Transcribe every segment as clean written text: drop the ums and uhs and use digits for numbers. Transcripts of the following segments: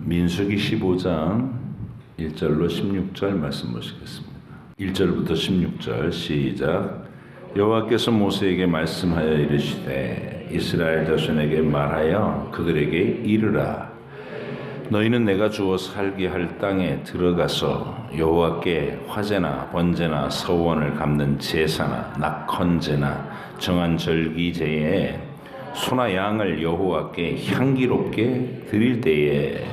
민수기 15장 1절로 16절 말씀 보시겠습니다. 1절부터 16절 시작. 여호와께서 모세에게 말씀하여 이르시되 이스라엘 자손에게 말하여 그들에게 이르라. 너희는 내가 주어 살게 할 땅에 들어가서 여호와께 화제나 번제나 서원을 갚는 제사나 낙헌제나 정한 절기제에 소나 양을 여호와께 향기롭게 드릴 때에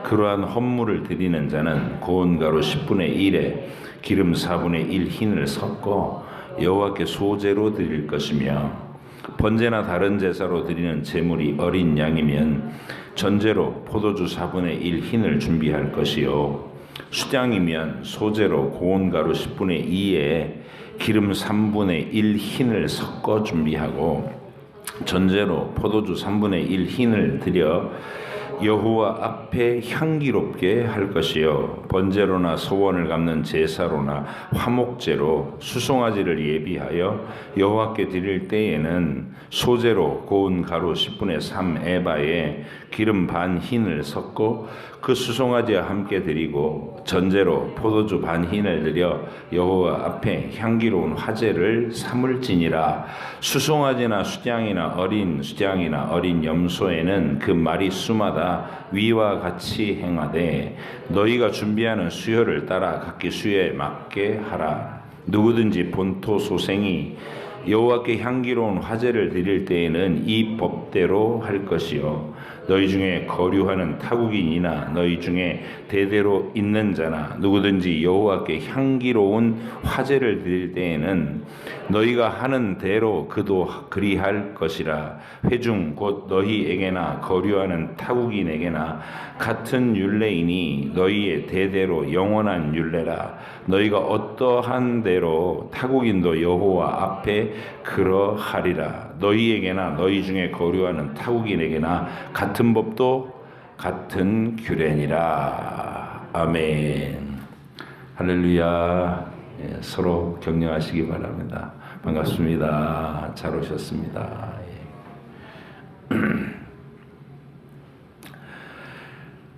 그러한 헌물을 드리는 자는 고운 가루 10분의 1에 기름 4분의 1 흰을 섞어 여호와께 소제로 드릴 것이며, 번제나 다른 제사로 드리는 제물이 어린 양이면 전제로 포도주 4분의 1 흰을 준비할 것이요, 수장이면 소제로 고운 가루 10분의 2에 기름 3분의 1 흰을 섞어 준비하고, 전제로 포도주 3분의 1 흰을 드려 여호와 앞에 향기롭게 할 것이요, 번제로나 소원을 갚는 제사로나 화목제로 수송아지를 예비하여 여호와께 드릴 때에는 소제로 고운 가루 10분의 3 에바에 기름 반 흰을 섞고 그 수송아지와 함께 드리고, 전제로 포도주 반 흰을 드려 여호와 앞에 향기로운 화제를 삼을지니라. 수송아지나 수장이나 어린 수장이나 어린 염소에는 그 마리수마다 위와 같이 행하되 너희가 준비하는 수요를 따라 각기 수요에 맞게 하라. 누구든지 본토 소생이 여호와께 향기로운 화제를 드릴 때에는 이 법대로 할 것이요, 너희 중에 거류하는 타국인이나 너희 중에 대대로 있는 자나 누구든지 여호와께 향기로운 화제를 드릴 때에는 너희가 하는 대로 그도 그리할 것이라. 회중 곧 너희에게나 거류하는 타국인에게나 같은 율례이니 너희의 대대로 영원한 율례라. 너희가 어떠한 대로 타국인도 여호와 앞에 그러하리라. 너희에게나 너희 중에 거류하는 타국인에게나 같은 법도 같은 규례니라. 아멘. 할렐루야. 예, 서로 격려하시기 바랍니다. 반갑습니다. 잘 오셨습니다.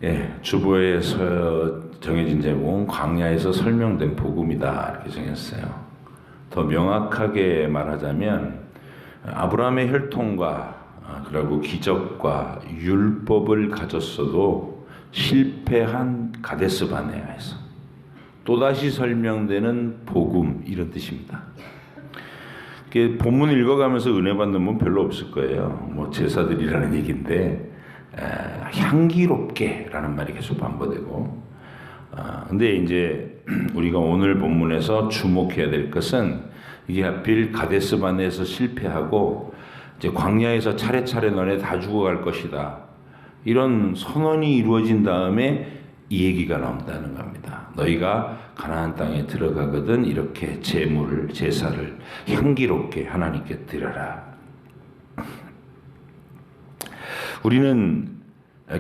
예, 주보에서 정해진 제목은 광야에서 설명된 복음이다 이렇게 정했어요. 더 명확하게 말하자면 아브라함의 혈통과 그리고 기적과 율법을 가졌어도 실패한 가데스 바네아에서 또다시 설명되는 복음, 이런 뜻입니다. 본문 읽어가면서 은혜 받는 분 별로 없을 거예요. 뭐 제사들이라는 얘기인데 향기롭게 라는 말이 계속 반복되고, 근데 이제 우리가 오늘 본문에서 주목해야 될 것은 이게 하필 가데스 바네에서 실패하고 이제 광야에서 차례차례 너네 다 죽어갈 것이다, 이런 선언이 이루어진 다음에 이 얘기가 나온다는 겁니다. 너희가 가나안 땅에 들어가거든 이렇게 제물을, 제사를 향기롭게 하나님께 드려라. 우리는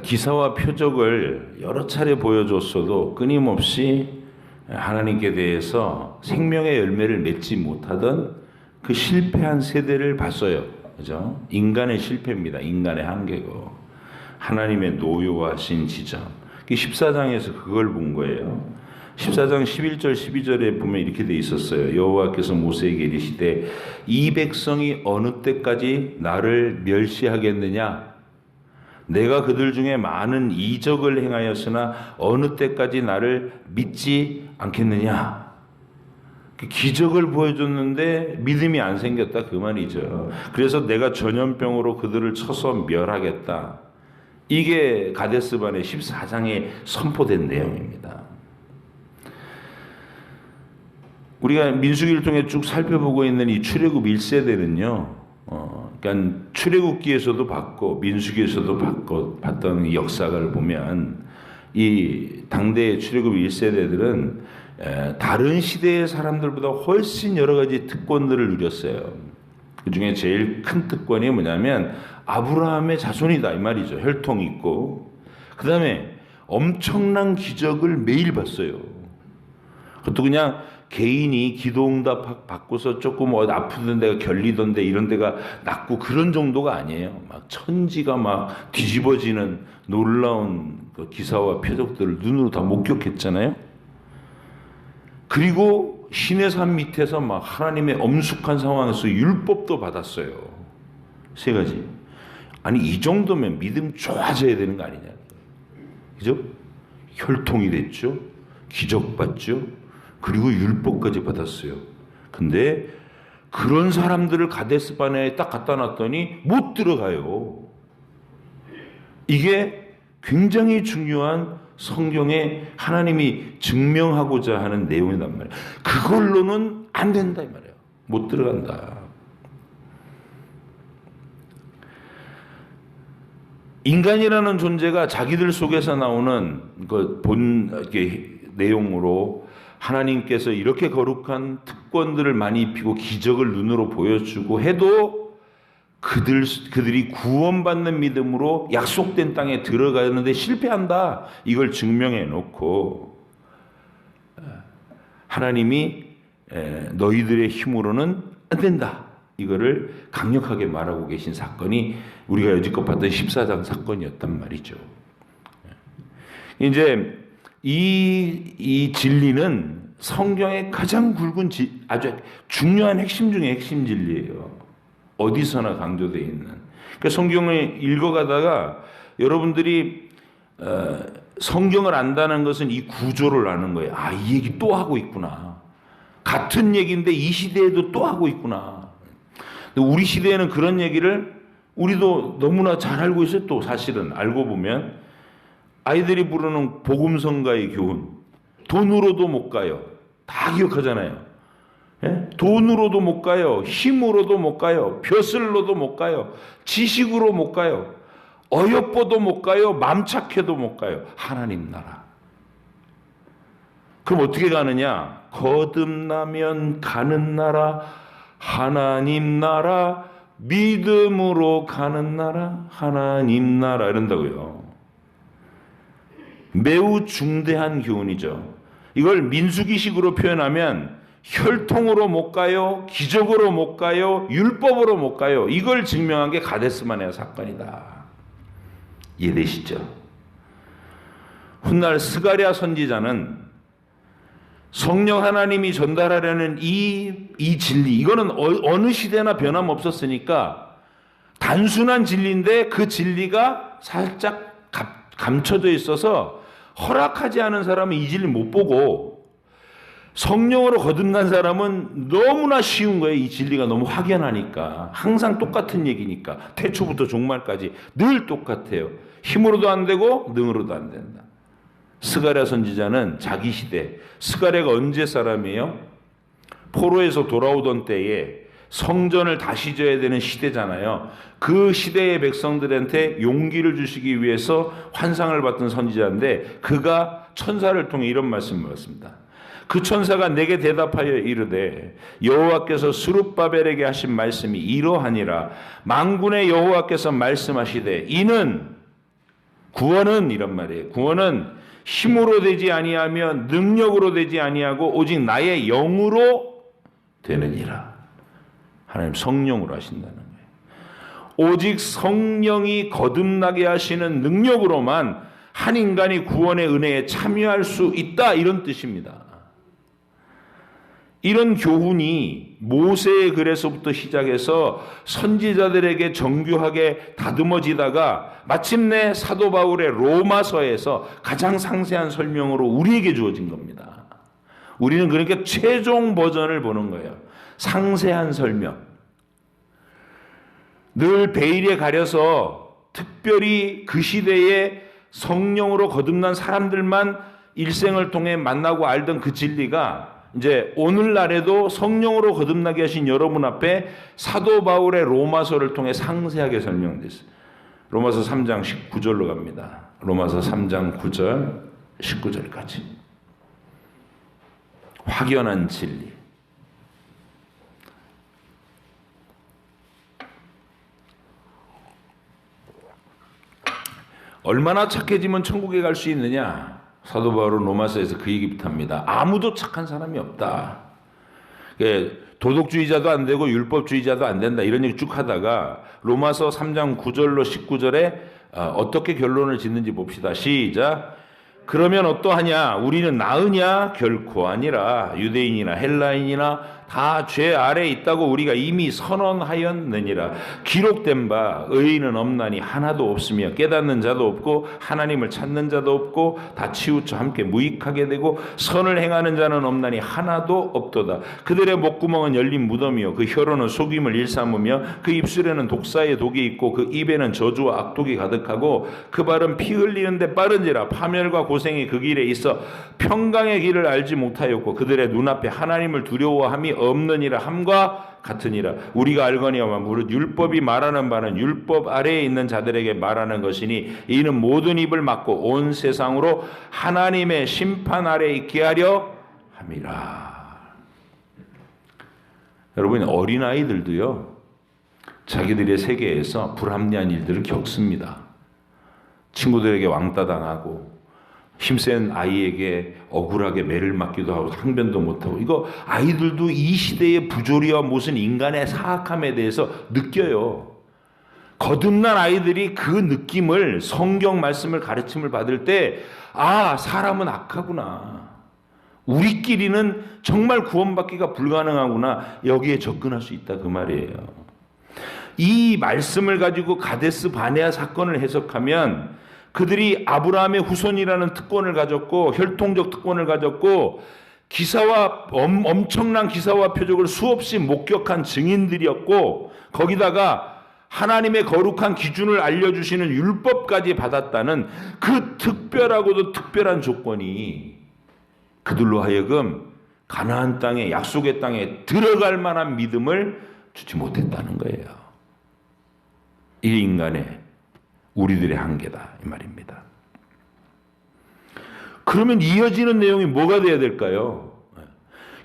기사와 표적을 여러 차례 보여줬어도 끊임없이 하나님께 대해서 생명의 열매를 맺지 못하던 그 실패한 세대를 봤어요. 그죠? 인간의 실패입니다. 인간의 한계고 하나님의 노여워하신 지점. 14장에서 그걸 본 거예요. 14장 11절 12절에 보면 이렇게 돼 있었어요. 여호와께서 모세에게 이르시되 이 백성이 어느 때까지 나를 멸시하겠느냐? 내가 그들 중에 많은 이적을 행하였으나 어느 때까지 나를 믿지 않겠느냐? 기적을 보여줬는데 믿음이 안 생겼다, 그 말이죠. 그래서 내가 전염병으로 그들을 쳐서 멸하겠다. 이게 가데스 바네 14장에 선포된 내용입니다. 우리가 민수기를 통해 쭉 살펴보고 있는 이 출애굽 1세대는요, 그러니까 출애굽기에서도 봤고 민수기에서도 봤던 이 역사를 보면 이 당대의 출애굽 1세대들은 다른 시대의 사람들보다 훨씬 여러 가지 특권들을 누렸어요. 그 중에 제일 큰 특권이 뭐냐면 아브라함의 자손이다 이 말이죠. 혈통이 있고, 그 다음에 엄청난 기적을 매일 봤어요. 그것도 그냥 개인이 기도응답 받고서 조금 아프던 데가 결리던 데 이런 데가 낫고 그런 정도가 아니에요. 막 천지가 막 뒤집어지는 놀라운 그 기사와 표적들을 눈으로 다 목격했잖아요. 그리고 신의 산 밑에서 막 하나님의 엄숙한 상황에서 율법도 받았어요. 세 가지. 아니 이 정도면 믿음 좋아져야 되는 거 아니냐. 그죠? 혈통이 됐죠. 기적 받죠. 그리고 율법까지 받았어요. 근데 그런 사람들을 가데스 바네아에 딱 갖다 놨더니 못 들어가요. 이게 굉장히 중요한 성경에 하나님이 증명하고자 하는 내용이란 말이에요. 그걸로는 안 된다 이 말이에요. 못 들어간다. 인간이라는 존재가 자기들 속에서 나오는 그 내용으로 하나님께서 이렇게 거룩한 특권들을 많이 입히고 기적을 눈으로 보여주고 해도 그들이 구원받는 믿음으로 약속된 땅에 들어가는데 실패한다. 이걸 증명해 놓고 하나님이 너희들의 힘으로는 안 된다. 이거를 강력하게 말하고 계신 사건이 우리가 여지껏 봤던 14장 사건이었단 말이죠. 이제 이 진리는 성경의 가장 굵은 아주 중요한 핵심 중에 핵심 진리예요. 어디서나 강조되어 있는. 그러니까 성경을 읽어가다가 여러분들이 성경을 안다는 것은 이 구조를 아는 거예요. 아, 이 얘기 또 하고 있구나. 같은 얘기인데 이 시대에도 또 하고 있구나. 우리 시대에는 그런 얘기를 우리도 너무나 잘 알고 있어요. 또 사실은 알고 보면 아이들이 부르는 복음성가의 교훈, 돈으로도 못 가요. 다 기억하잖아요. 예? 돈으로도 못 가요. 힘으로도 못 가요. 벼슬로도 못 가요. 지식으로 못 가요. 어여뻐도 못 가요. 맘착해도 못 가요. 하나님 나라. 그럼 어떻게 가느냐? 거듭나면 가는 나라, 하나님 나라, 믿음으로 가는 나라, 하나님 나라 이런다고요. 매우 중대한 교훈이죠. 이걸 민수기식으로 표현하면 혈통으로 못 가요, 기적으로 못 가요, 율법으로 못 가요. 이걸 증명한 게 가데스 바네아 사건이다. 이해되시죠? 훗날 스가랴 선지자는 성령 하나님이 전달하려는 이 진리, 이거는 어느 시대나 변함없었으니까 단순한 진리인데 그 진리가 살짝 감춰져 있어서 허락하지 않은 사람은 이 진리 못 보고 성령으로 거듭난 사람은 너무나 쉬운 거예요. 이 진리가 너무 확연하니까. 항상 똑같은 얘기니까. 태초부터 종말까지 늘 똑같아요. 힘으로도 안 되고 능으로도 안 된다. 스가랴 선지자는 자기 시대, 스가랴가 언제 사람이에요? 포로에서 돌아오던 때에 성전을 다시 져야 되는 시대잖아요. 그 시대의 백성들한테 용기를 주시기 위해서 환상을 받던 선지자인데 그가 천사를 통해 이런 말씀을 받았습니다. 그 천사가 내게 대답하여 이르되 여호와께서 스룹바벨에게 하신 말씀이 이러하니라. 만군의 여호와께서 말씀하시되 이는 구원은 이런 말이에요. 구원은 힘으로 되지 아니하며 능력으로 되지 아니하고 오직 나의 영으로 되느니라. 하나님 성령으로 하신다는 거예요. 오직 성령이 거듭나게 하시는 능력으로만 한 인간이 구원의 은혜에 참여할 수 있다. 이런 뜻입니다. 이런 교훈이 모세의 글에서부터 시작해서 선지자들에게 정교하게 다듬어지다가 마침내 사도 바울의 로마서에서 가장 상세한 설명으로 우리에게 주어진 겁니다. 우리는 그러니까 최종 버전을 보는 거예요. 상세한 설명. 늘 베일에 가려서 특별히 그 시대에 성령으로 거듭난 사람들만 일생을 통해 만나고 알던 그 진리가 이제 오늘날에도 성령으로 거듭나게 하신 여러분 앞에 사도 바울의 로마서를 통해 상세하게 설명됐어요. 로마서 3장 19절로 갑니다. 로마서 3장 9절 19절까지. 확연한 진리. 얼마나 착해지면 천국에 갈 수 있느냐? 사도 바울은 로마서에서 그 얘기부터 합니다. 아무도 착한 사람이 없다. 도덕주의자도 안 되고 율법주의자도 안 된다. 이런 얘기 쭉 하다가 로마서 3장 9절로 19절에 어떻게 결론을 짓는지 봅시다. 시작. 그러면 어떠하냐? 우리는 나으냐? 결코 아니라 유대인이나 헬라인이나 다 죄 아래에 있다고 우리가 이미 선언하였느니라. 기록된 바 의인은 없나니 하나도 없으며 깨닫는 자도 없고 하나님을 찾는 자도 없고 다 치우쳐 함께 무익하게 되고 선을 행하는 자는 없나니 하나도 없도다. 그들의 목구멍은 열린 무덤이요 그 혀로는 속임을 일삼으며 그 입술에는 독사의 독이 있고 그 입에는 저주와 악독이 가득하고 그 발은 피 흘리는데 빠른지라. 파멸과 고생이 그 길에 있어 평강의 길을 알지 못하였고 그들의 눈앞에 하나님을 두려워함이 없느니라 함과 같으니라. 우리가 알거니와 무릇 율법이 말하는 바는 율법 아래에 있는 자들에게 말하는 것이니 이는 모든 입을 막고 온 세상으로 하나님의 심판 아래에 있게 하려 함이라. 여러분, 어린아이들도요 자기들의 세계에서 불합리한 일들을 겪습니다. 친구들에게 왕따 당하고 힘센 아이에게 억울하게 매를 맞기도 하고 항변도 못하고, 이거 아이들도 이 시대의 부조리와 무슨 인간의 사악함에 대해서 느껴요. 거듭난 아이들이 그 느낌을, 성경 말씀을 가르침을 받을 때 사람은 악하구나, 우리끼리는 정말 구원받기가 불가능하구나, 여기에 접근할 수 있다 그 말이에요. 이 말씀을 가지고 가데스 바네아 사건을 해석하면 그들이 아브라함의 후손이라는 특권을 가졌고 혈통적 특권을 가졌고 기사와 엄청난 기사와 표적을 수없이 목격한 증인들이었고 거기다가 하나님의 거룩한 기준을 알려주시는 율법까지 받았다는 그 특별하고도 특별한 조건이 그들로 하여금 가나안 땅에, 약속의 땅에 들어갈 만한 믿음을 주지 못했다는 거예요. 이 인간의, 우리들의 한계다 이 말입니다. 그러면 이어지는 내용이 뭐가 돼야 될까요?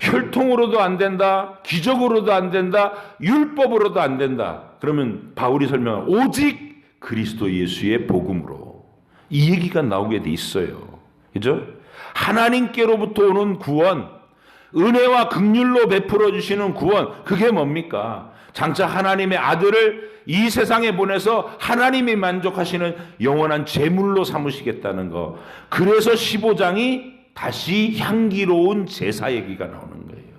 혈통으로도 안 된다, 기적으로도 안 된다, 율법으로도 안 된다. 그러면 바울이 설명한 오직 그리스도 예수의 복음으로, 이 얘기가 나오게 돼 있어요. 그죠? 하나님께로부터 오는 구원, 은혜와 긍휼로 베풀어 주시는 구원, 그게 뭡니까? 장차 하나님의 아들을 이 세상에 보내서 하나님이 만족하시는 영원한 제물로 삼으시겠다는 거. 그래서 15장이 다시 향기로운 제사 얘기가 나오는 거예요.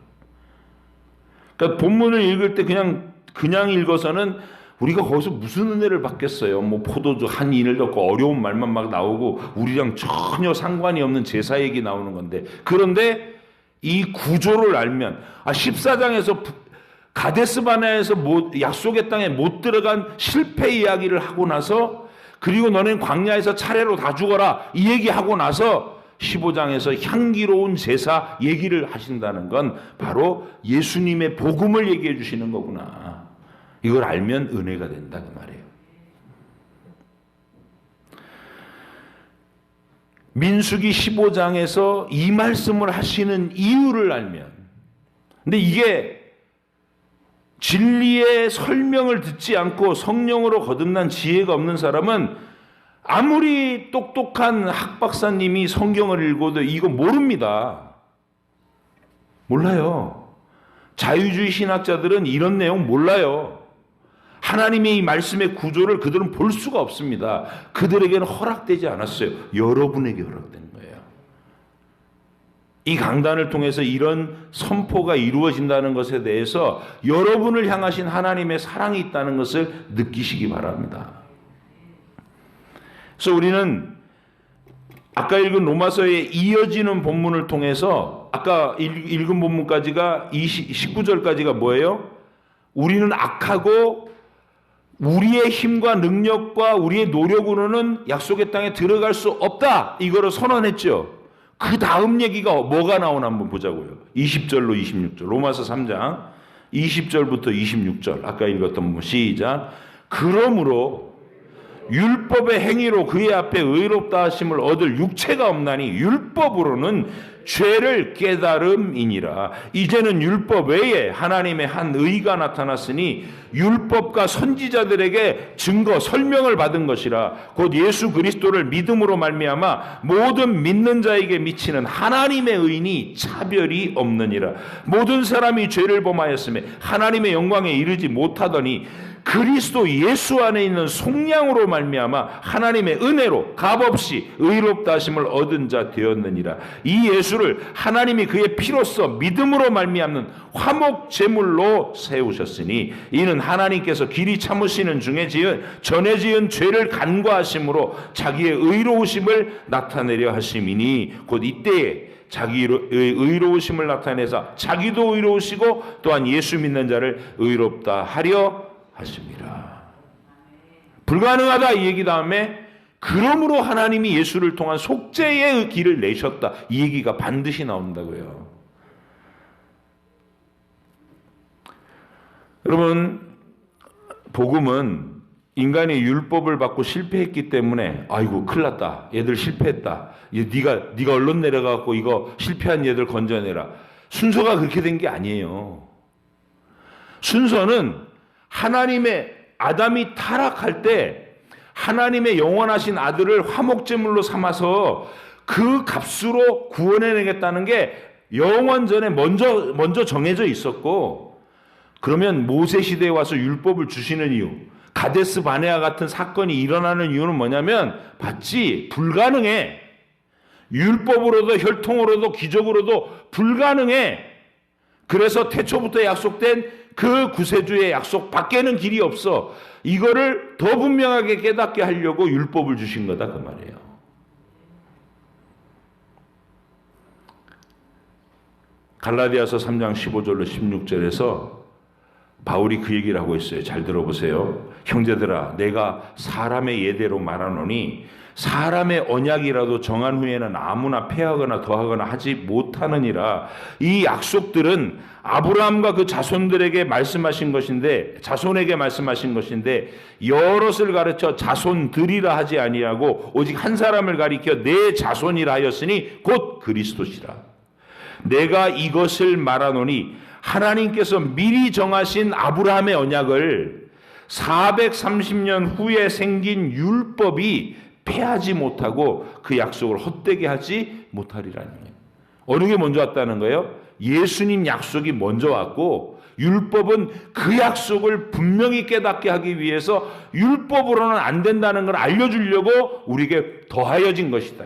그러니까 본문을 읽을 때 그냥 읽어서는 우리가 거기서 무슨 은혜를 받겠어요? 뭐 포도주 한 인을 넣고 어려운 말만 막 나오고 우리랑 전혀 상관이 없는 제사 얘기 나오는 건데, 그런데 이 구조를 알면 14장에서 가데스 바네아에서 약속의 땅에 못 들어간 실패 이야기를 하고 나서, 그리고 너는 광야에서 차례로 다 죽어라 이 얘기하고 나서 15장에서 향기로운 제사 얘기를 하신다는 건 바로 예수님의 복음을 얘기해 주시는 거구나. 이걸 알면 은혜가 된다 그 말이에요. 민수기 15장에서 이 말씀을 하시는 이유를 알면, 근데 이게 진리의 설명을 듣지 않고 성령으로 거듭난 지혜가 없는 사람은 아무리 똑똑한 학박사님이 성경을 읽어도 이거 모릅니다. 몰라요. 자유주의 신학자들은 이런 내용 몰라요. 하나님의 이 말씀의 구조를 그들은 볼 수가 없습니다. 그들에게는 허락되지 않았어요. 여러분에게 허락된 거예요. 이 강단을 통해서 이런 선포가 이루어진다는 것에 대해서 여러분을 향하신 하나님의 사랑이 있다는 것을 느끼시기 바랍니다. 그래서 우리는 아까 읽은 로마서에 이어지는 본문을 통해서, 아까 읽은 본문까지가 19절까지가 뭐예요? 우리는 악하고 우리의 힘과 능력과 우리의 노력으로는 약속의 땅에 들어갈 수 없다, 이거를 선언했죠. 그 다음 얘기가 뭐가 나오나 한번 보자고요. 20절로 26절, 로마서 3장 20절부터 26절, 아까 읽었던 부분 시작. 그러므로 율법의 행위로 그의 앞에 의롭다 하심을 얻을 육체가 없나니 율법으로는 죄를 깨달음이니라. 이제는 율법 외에 하나님의 한 의가 나타났으니 율법과 선지자들에게 증거 설명을 받은 것이라. 곧 예수 그리스도를 믿음으로 말미암아 모든 믿는 자에게 미치는 하나님의 의인이 차별이 없느니라. 모든 사람이 죄를 범하였으며 하나님의 영광에 이르지 못하더니 그리스도 예수 안에 있는 속량으로 말미암아 하나님의 은혜로 값없이 의롭다 하심을 얻은 자 되었느니라. 이 예수를 하나님이 그의 피로써 믿음으로 말미암는 화목 제물로 세우셨으니 이는 하나님께서 길이 참으시는 중에 전에 지은 죄를 간과하심으로 자기의 의로우심을 나타내려 하심이니 곧 이때에 자기의 의로우심을 나타내사 자기도 의로우시고 또한 예수 믿는 자를 의롭다 하려 하십니다. 불가능하다 이 얘기 다음에 그러므로 하나님이 예수를 통한 속죄의 길을 내셨다 이 얘기가 반드시 나온다고요. 여러분, 복음은 인간이 율법을 받고 실패했기 때문에 아이고 큰일 났다, 얘들 실패했다, 네가 언론 내려가고 이거 실패한 얘들 건져내라, 순서가 그렇게 된 게 아니에요. 순서는 하나님의 아담이 타락할 때 하나님의 영원하신 아들을 화목제물로 삼아서 그 값으로 구원해내겠다는 게 영원전에 먼저 정해져 있었고, 그러면 모세 시대에 와서 율법을 주시는 이유, 가데스 바네아 같은 사건이 일어나는 이유는 뭐냐면 봤지? 불가능해. 율법으로도 혈통으로도 기적으로도 불가능해. 그래서 태초부터 약속된 그 구세주의 약속 밖에는 길이 없어. 이거를 더 분명하게 깨닫게 하려고 율법을 주신 거다 그 말이에요. 갈라디아서 3장 15절로 16절에서 바울이 그 얘기를 하고 있어요. 잘 들어보세요. 형제들아, 내가 사람의 예대로 말하노니 사람의 언약이라도 정한 후에는 아무나 폐하거나 더하거나 하지 못하느니라. 이 약속들은 아브라함과 그 자손들에게 말씀하신 것인데, 자손에게 말씀하신 것인데 여럿을 가르쳐 자손들이라 하지 아니하고 오직 한 사람을 가리켜 내 자손이라 하였으니 곧 그리스도시라. 내가 이것을 말하노니 하나님께서 미리 정하신 아브라함의 언약을 430년 후에 생긴 율법이 폐하지 못하고 그 약속을 헛되게 하지 못하리라는 거예요. 어느 게 먼저 왔다는 거예요? 예수님 약속이 먼저 왔고, 율법은 그 약속을 분명히 깨닫게 하기 위해서 율법으로는 안 된다는 걸 알려주려고 우리에게 더하여진 것이다.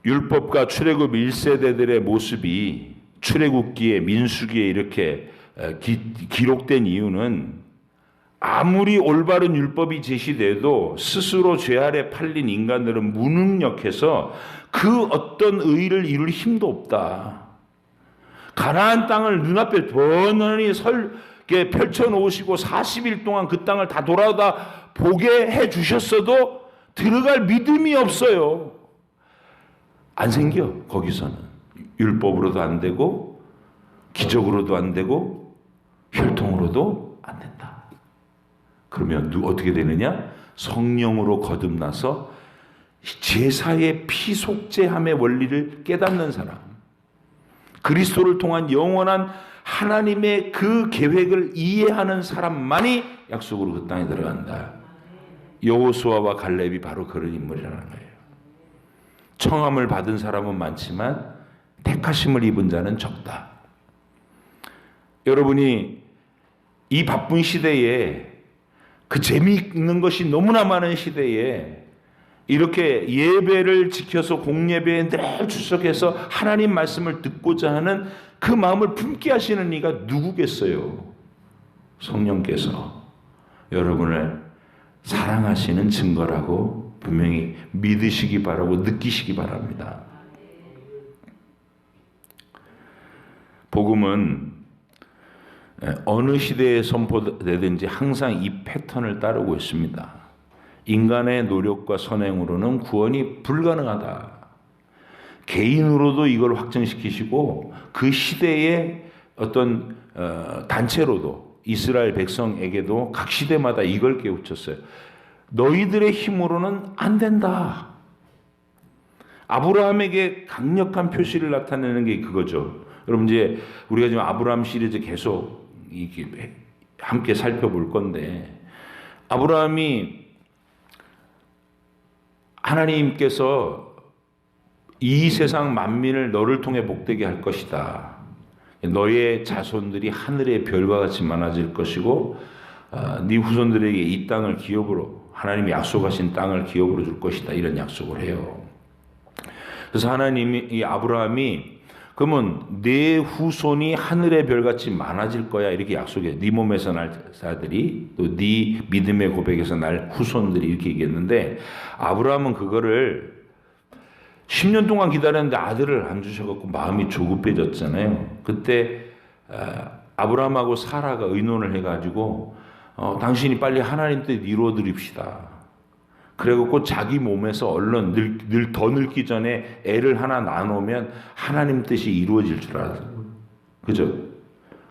율법과 출애굽 1세대들의 모습이 출애굽기에 민수기에 이렇게 기록된 이유는 아무리 올바른 율법이 제시돼도 스스로 죄 아래 팔린 인간들은 무능력해서 그 어떤 의를 이룰 힘도 없다. 가나안 땅을 눈앞에 번연히 펼쳐놓으시고 40일 동안 그 땅을 다 돌아다 보게 해주셨어도 들어갈 믿음이 없어요. 안 생겨. 거기서는 율법으로도 안 되고 기적으로도 안 되고 혈통으로도 안 된다. 그러면 어떻게 되느냐? 성령으로 거듭나서 제사의 피속죄함의 원리를 깨닫는 사람, 그리스도를 통한 영원한 하나님의 그 계획을 이해하는 사람만이 약속으로 그 땅에 들어간다. 여호수아와 갈렙이 바로 그런 인물이라는 거예요. 청함을 받은 사람은 많지만 택하심을 입은 자는 적다. 여러분이 이 바쁜 시대에, 그 재미있는 것이 너무나 많은 시대에 이렇게 예배를 지켜서 공예배에 늘 출석해서 하나님 말씀을 듣고자 하는 그 마음을 품게 하시는 이가 누구겠어요? 성령께서 여러분을 사랑하시는 증거라고 분명히 믿으시기 바라고 느끼시기 바랍니다. 복음은 어느 시대에 선포되든지 항상 이 패턴을 따르고 있습니다. 인간의 노력과 선행으로는 구원이 불가능하다. 개인으로도 이걸 확증시키시고 그 시대의 어떤 단체로도 이스라엘 백성에게도 각 시대마다 이걸 깨우쳤어요. 너희들의 힘으로는 안 된다. 아브라함에게 강력한 표시를 나타내는 게 그거죠. 여러분 이제 우리가 지금 아브라함 시리즈 계속 이렇게 함께 살펴볼 건데, 아브라함이 하나님께서 이 세상 만민을 너를 통해 복되게 할 것이다. 너의 자손들이 하늘의 별과 같이 많아질 것이고 네 후손들에게 이 땅을 기업으로, 하나님이 약속하신 땅을 기업으로 줄 것이다. 이런 약속을 해요. 그래서 하나님이, 이 아브라함이 그러면 내 후손이 하늘의 별같이 많아질 거야 이렇게 약속해. 네 몸에서 날 자들이, 또 네 믿음의 고백에서 날 후손들이, 이렇게 얘기했는데, 아브라함은 그거를 10년 동안 기다렸는데 아들을 안 주셔갖고 마음이 조급해졌잖아요. 그때 아브라함하고 사라가 의논을 해가지고 당신이 빨리 하나님 뜻 이루어드립시다. 그래갖고 자기 몸에서 얼른 더 늙기 전에 애를 하나 낳아놓으면 하나님 뜻이 이루어질 줄 알았어요. 그죠?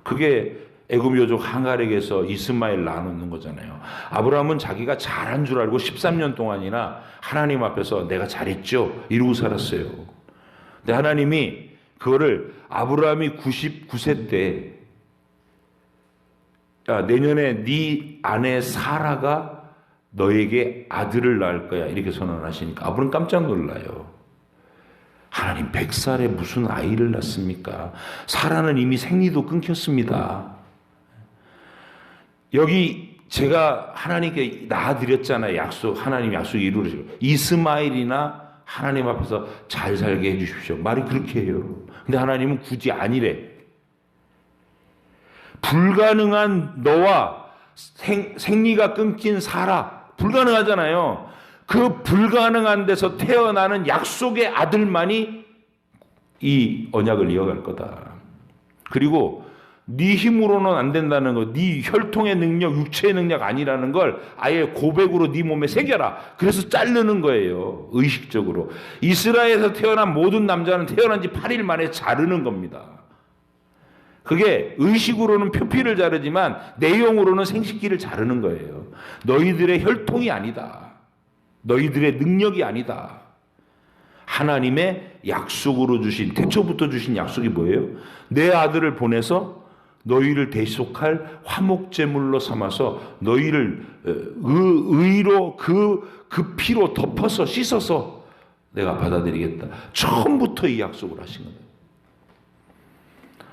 그게 애굽 여족 하갈에게서 이스마엘 낳아놓는 거잖아요. 아브라함은 자기가 잘한 줄 알고 13년 동안이나 하나님 앞에서 내가 잘했죠 이러고 살았어요. 근데 하나님이 그거를 아브라함이 99세 때, 내년에 네 아내 사라가 너에게 아들을 낳을 거야 이렇게 선언하시니까 아브라함 깜짝 놀라요. 하나님 100살에 무슨 아이를 낳습니까? 사라는 이미 생리도 끊겼습니다. 여기 제가 하나님께 낳아드렸잖아요. 하나님 약속 이루시고 이스마엘이나 하나님 앞에서 잘 살게 해주십시오. 말이 그렇게 해요. 근데 하나님은 굳이 아니래. 불가능한 너와 생리가 끊긴 사라, 불가능하잖아요. 그 불가능한 데서 태어나는 약속의 아들만이 이 언약을 이어갈 거다. 그리고 네 힘으로는 안 된다는 거, 네 혈통의 능력, 육체의 능력 아니라는 걸 아예 고백으로 네 몸에 새겨라. 그래서 자르는 거예요. 의식적으로. 이스라엘에서 태어난 모든 남자는 태어난 지 8일 만에 자르는 겁니다. 그게 의식으로는 표피를 자르지만 내용으로는 생식기를 자르는 거예요. 너희들의 혈통이 아니다. 너희들의 능력이 아니다. 하나님의 약속으로 주신, 태초부터 주신 약속이 뭐예요? 내 아들을 보내서 너희를 대속할 화목제물로 삼아서 너희를 의로 그 피로 덮어서 씻어서 내가 받아들이겠다. 처음부터 이 약속을 하신 거예요.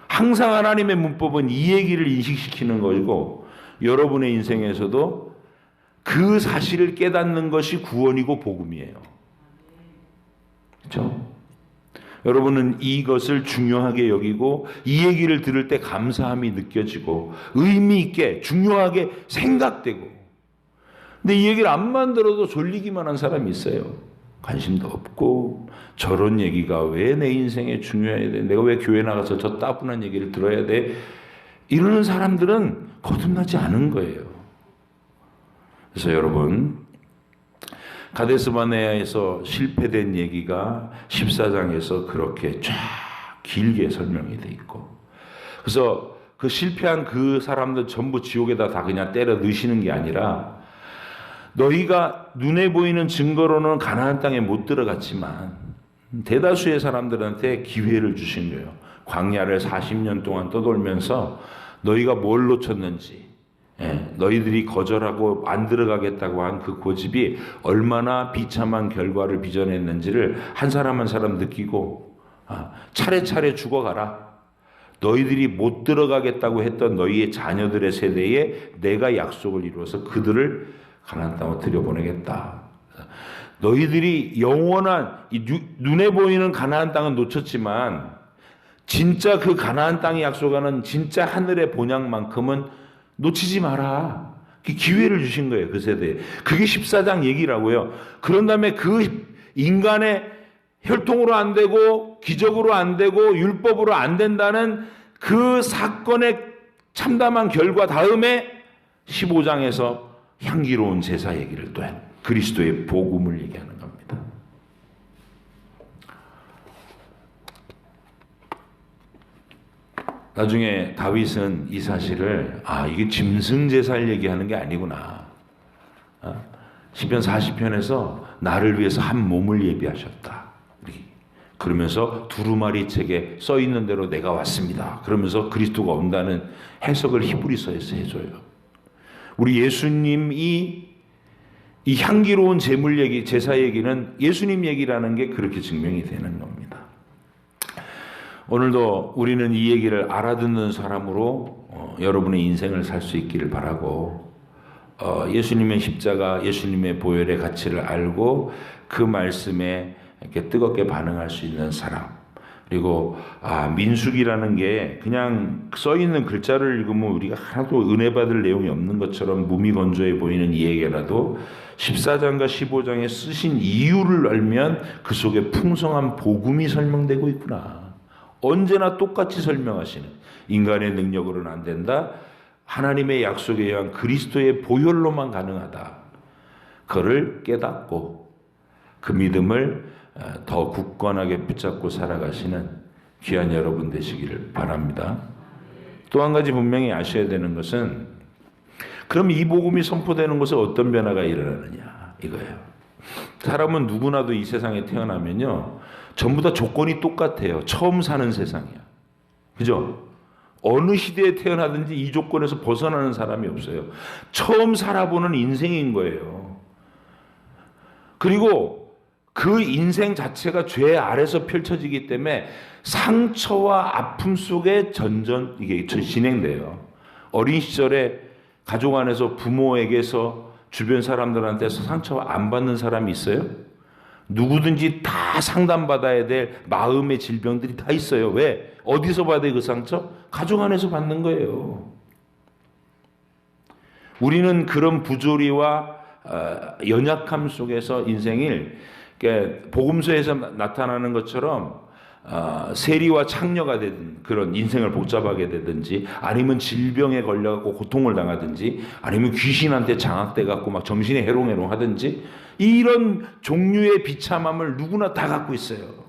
항상 하나님의 문법은 이 얘기를 인식시키는 것이고, 여러분의 인생에서도 그 사실을 깨닫는 것이 구원이고 복음이에요. 그렇죠? 여러분은 이것을 중요하게 여기고 이 얘기를 들을 때 감사함이 느껴지고 의미 있게 중요하게 생각되고, 근데 이 얘기를 암만 들어도 졸리기만 한 사람이 있어요. 관심도 없고, 저런 얘기가 왜 내 인생에 중요해야 돼? 내가 왜 교회 나가서 저 따분한 얘기를 들어야 돼? 이러는 사람들은 거듭나지 않은 거예요. 그래서 여러분, 가데스바네아에서 실패된 얘기가 14장에서 그렇게 쫙 길게 설명이 돼 있고, 그래서 그 실패한 그 사람들 전부 지옥에다 다 그냥 때려 넣으시는 게 아니라, 너희가 눈에 보이는 증거로는 가나안 땅에 못 들어갔지만 대다수의 사람들한테 기회를 주신 거예요. 광야를 40년 동안 떠돌면서 너희가 뭘 놓쳤는지, 너희들이 거절하고 안 들어가겠다고 한 그 고집이 얼마나 비참한 결과를 빚어냈는지를 한 사람 한 사람 느끼고, 차례차례 죽어가라. 너희들이 못 들어가겠다고 했던 너희의 자녀들의 세대에 내가 약속을 이루어서 그들을 가나안 땅으로 들여보내겠다. 너희들이 영원한 눈에 보이는 가나안 땅은 놓쳤지만 진짜 그 가나안 땅이 약속하는 진짜 하늘의 본향만큼은 놓치지 마라. 기회를 주신 거예요. 그 세대에. 그게 14장 얘기라고요. 그런 다음에 그 인간의 혈통으로 안 되고 기적으로 안 되고 율법으로 안 된다는 그 사건의 참담한 결과 다음에 15장에서 향기로운 제사 얘기를 또 해요. 그리스도의 복음을 얘기하는 겁니다. 나중에 다윗은 이 사실을, 이게 짐승 제사를 얘기하는 게 아니구나. 시편 40편에서 나를 위해서 한 몸을 예비하셨다. 그러면서 두루마리 책에 써 있는 대로 내가 왔습니다. 그러면서 그리스도가 온다는 해석을 히브리서에서 해줘요. 우리 예수님이 이 향기로운 제물 얘기, 제사 얘기는 예수님 얘기라는 게 그렇게 증명이 되는 겁니다. 오늘도 우리는 이 얘기를 알아듣는 사람으로 여러분의 인생을 살 수 있기를 바라고, 예수님의 십자가, 예수님의 보혈의 가치를 알고 그 말씀에 이렇게 뜨겁게 반응할 수 있는 사람, 그리고 민수기라는 게 그냥 써 있는 글자를 읽으면 우리가 하나도 은혜 받을 내용이 없는 것처럼 무미건조해 보이는 이 얘기라도 14장과 15장에 쓰신 이유를 알면 그 속에 풍성한 복음이 설명되고 있구나. 언제나 똑같이 설명하시는, 인간의 능력으로는 안 된다, 하나님의 약속에 의한 그리스도의 보혈로만 가능하다. 그를 깨닫고 그 믿음을 더 굳건하게 붙잡고 살아가시는 귀한 여러분 되시기를 바랍니다. 또 한 가지 분명히 아셔야 되는 것은, 그럼 이 복음이 선포되는 곳에 어떤 변화가 일어나느냐 이거예요. 사람은 누구나도 이 세상에 태어나면요, 전부 다 조건이 똑같아요. 처음 사는 세상이야. 그죠? 어느 시대에 태어나든지 이 조건에서 벗어나는 사람이 없어요. 처음 살아보는 인생인 거예요. 그리고 그 인생 자체가 죄 아래서 펼쳐지기 때문에 상처와 아픔 속에 이게 진행돼요. 어린 시절에 가족 안에서 부모에게서 주변 사람들한테서 상처 안 받는 사람이 있어요? 누구든지 다 상담받아야 될 마음의 질병들이 다 있어요. 왜? 어디서 받아요 그 상처? 가족 안에서 받는 거예요. 우리는 그런 부조리와 연약함 속에서 인생을, 복음서에서 나타나는 것처럼 세리와 창녀가 되든 그런 인생을 복잡하게 되든지, 아니면 질병에 걸려갖고 고통을 당하든지, 아니면 귀신한테 장악돼 갖고 막 정신이 해롱해롱 하든지, 이런 종류의 비참함을 누구나 다 갖고 있어요.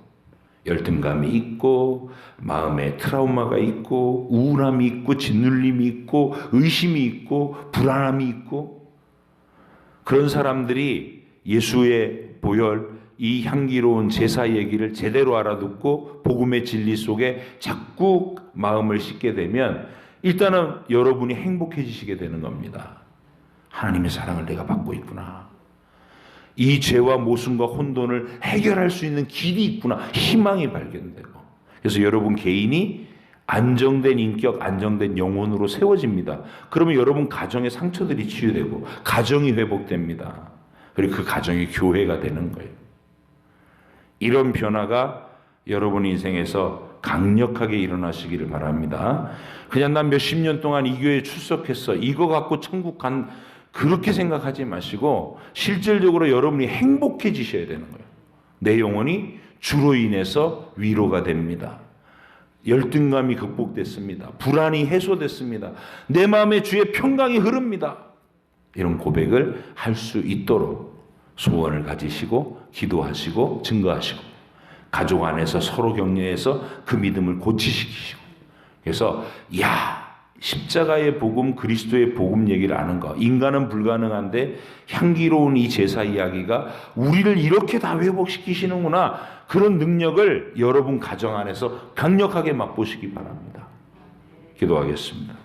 열등감이 있고, 마음에 트라우마가 있고, 우울함이 있고, 짓눌림이 있고, 의심이 있고, 불안함이 있고, 그런 사람들이 예수의 보혈, 이 향기로운 제사 얘기를 제대로 알아듣고 복음의 진리 속에 자꾸 마음을 싣게 되면 일단은 여러분이 행복해지시게 되는 겁니다. 하나님의 사랑을 내가 받고 있구나. 이 죄와 모순과 혼돈을 해결할 수 있는 길이 있구나. 희망이 발견되고. 그래서 여러분 개인이 안정된 인격, 안정된 영혼으로 세워집니다. 그러면 여러분 가정의 상처들이 치유되고 가정이 회복됩니다. 그리고 그 가정이 교회가 되는 거예요. 이런 변화가 여러분 인생에서 강력하게 일어나시기를 바랍니다. 그냥 난 몇십 년 동안 이 교회에 출석했어, 이거 갖고 천국 간, 그렇게 생각하지 마시고 실질적으로 여러분이 행복해지셔야 되는 거예요. 내 영혼이 주로 인해서 위로가 됩니다. 열등감이 극복됐습니다. 불안이 해소됐습니다. 내 마음에 주의 평강이 흐릅니다. 이런 고백을 할 수 있도록 소원을 가지시고 기도하시고 증거하시고, 가족 안에서 서로 격려해서 그 믿음을 고치시키시고, 그래서 십자가의 복음, 그리스도의 복음 얘기를 아는 거, 인간은 불가능한데 향기로운 이 제사 이야기가 우리를 이렇게 다 회복시키시는구나, 그런 능력을 여러분 가정 안에서 강력하게 맛보시기 바랍니다. 기도하겠습니다.